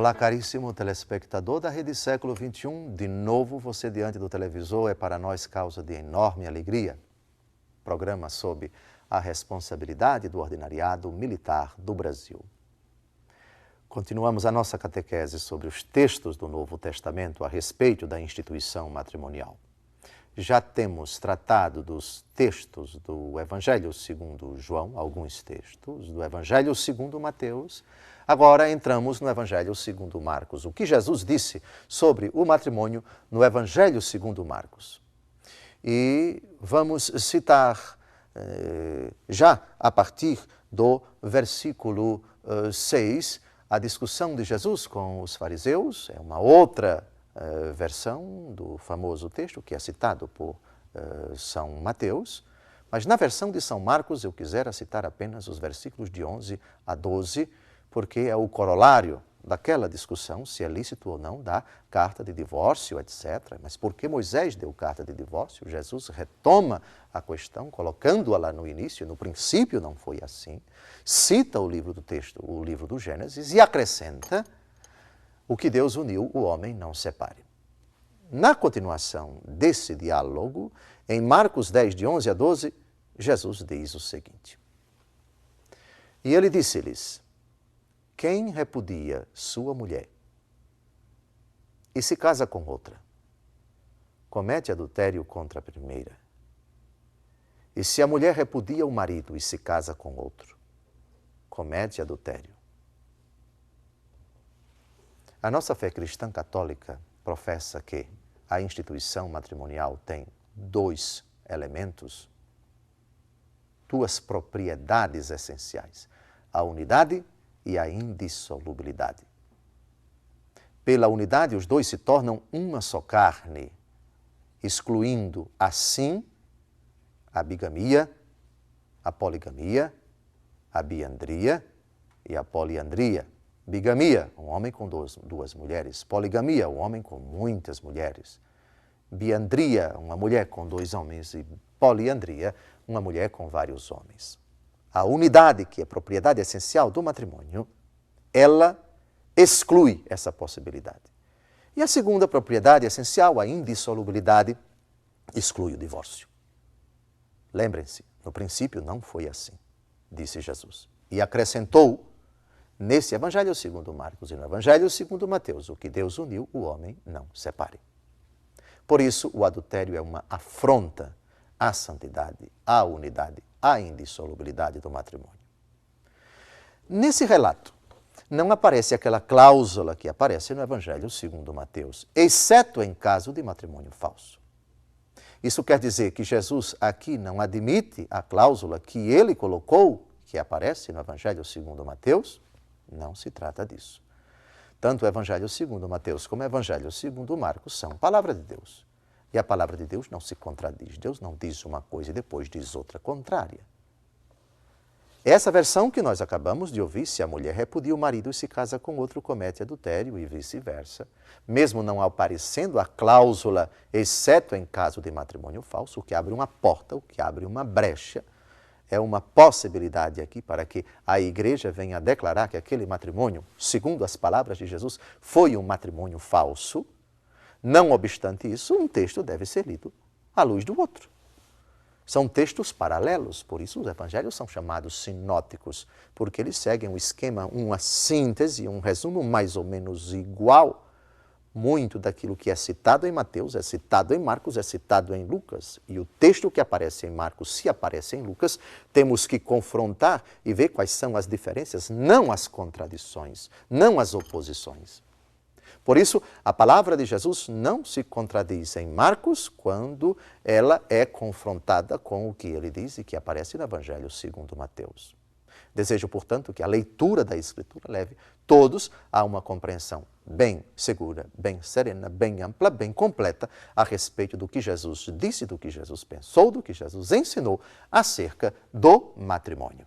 Olá, caríssimo telespectador da Rede Século XXI. De novo, você diante do televisor é para nós causa de enorme alegria. Programa sob a responsabilidade do Ordinariado Militar do Brasil. Continuamos a nossa catequese sobre os textos do Novo Testamento a respeito da instituição matrimonial. Já temos tratado dos textos do Evangelho segundo João, alguns textos, do Evangelho segundo Mateus. Agora entramos no Evangelho segundo Marcos. O que Jesus disse sobre o matrimônio no Evangelho segundo Marcos. E vamos citar já a partir do versículo 6, a discussão de Jesus com os fariseus. É uma outra versão do famoso texto que é citado por São Mateus, mas na versão de São Marcos eu quisera citar apenas os versículos de 11 a 12, porque é o corolário daquela discussão, se é lícito ou não dar carta de divórcio, etc. Mas porque Moisés deu carta de divórcio, Jesus retoma a questão, colocando-a lá no início, no princípio não foi assim, cita o livro do texto, o livro do Gênesis, e acrescenta: o que Deus uniu, o homem não separe. Na continuação desse diálogo, em Marcos 10, de 11 a 12, Jesus diz o seguinte: e ele disse-lhes: quem repudia sua mulher e se casa com outra, comete adultério contra a primeira. E se a mulher repudia o marido e se casa com outro, comete adultério. A nossa fé cristã católica professa que a instituição matrimonial tem dois elementos, duas propriedades essenciais: a unidade e a indissolubilidade. Pela unidade, os dois se tornam uma só carne, excluindo assim a bigamia, a poligamia, a biandria e a poliandria. Bigamia, um homem com duas mulheres. Poligamia, um homem com muitas mulheres. Biandria, uma mulher com dois homens. E poliandria, uma mulher com vários homens. A unidade, que é propriedade essencial do matrimônio, ela exclui essa possibilidade. E a segunda propriedade essencial, a indissolubilidade, exclui o divórcio. Lembrem-se, no princípio não foi assim, disse Jesus. E acrescentou: nesse Evangelho segundo Marcos e no Evangelho segundo Mateus, o que Deus uniu, o homem não separe. Por isso, o adultério é uma afronta à santidade, à unidade, à indissolubilidade do matrimônio. Nesse relato, não aparece aquela cláusula que aparece no Evangelho segundo Mateus, exceto em caso de matrimônio falso. Isso quer dizer que Jesus aqui não admite a cláusula que ele colocou, que aparece no Evangelho segundo Mateus? Não se trata disso. Tanto o Evangelho segundo Mateus como o Evangelho segundo Marcos são palavra de Deus. E a palavra de Deus não se contradiz. Deus não diz uma coisa e depois diz outra contrária. Essa versão que nós acabamos de ouvir, se a mulher repudia o marido e se casa com outro, comete adultério e vice-versa, mesmo não aparecendo a cláusula, exceto em caso de matrimônio falso, o que abre uma porta, o que abre uma brecha, é uma possibilidade aqui para que a igreja venha a declarar que aquele matrimônio, segundo as palavras de Jesus, foi um matrimônio falso. Não obstante isso, um texto deve ser lido à luz do outro. São textos paralelos, por isso os evangelhos são chamados sinóticos, porque eles seguem um esquema, uma síntese, um resumo mais ou menos igual. Muito daquilo que é citado em Mateus, é citado em Marcos, é citado em Lucas. E o texto que aparece em Marcos, se aparece em Lucas, temos que confrontar e ver quais são as diferenças, não as contradições, não as oposições. Por isso, a palavra de Jesus não se contradiz em Marcos quando ela é confrontada com o que ele diz e que aparece no Evangelho segundo Mateus. Desejo, portanto, que a leitura da Escritura leve todos a uma compreensão bem segura, bem serena, bem ampla, bem completa a respeito do que Jesus disse, do que Jesus pensou, do que Jesus ensinou acerca do matrimônio.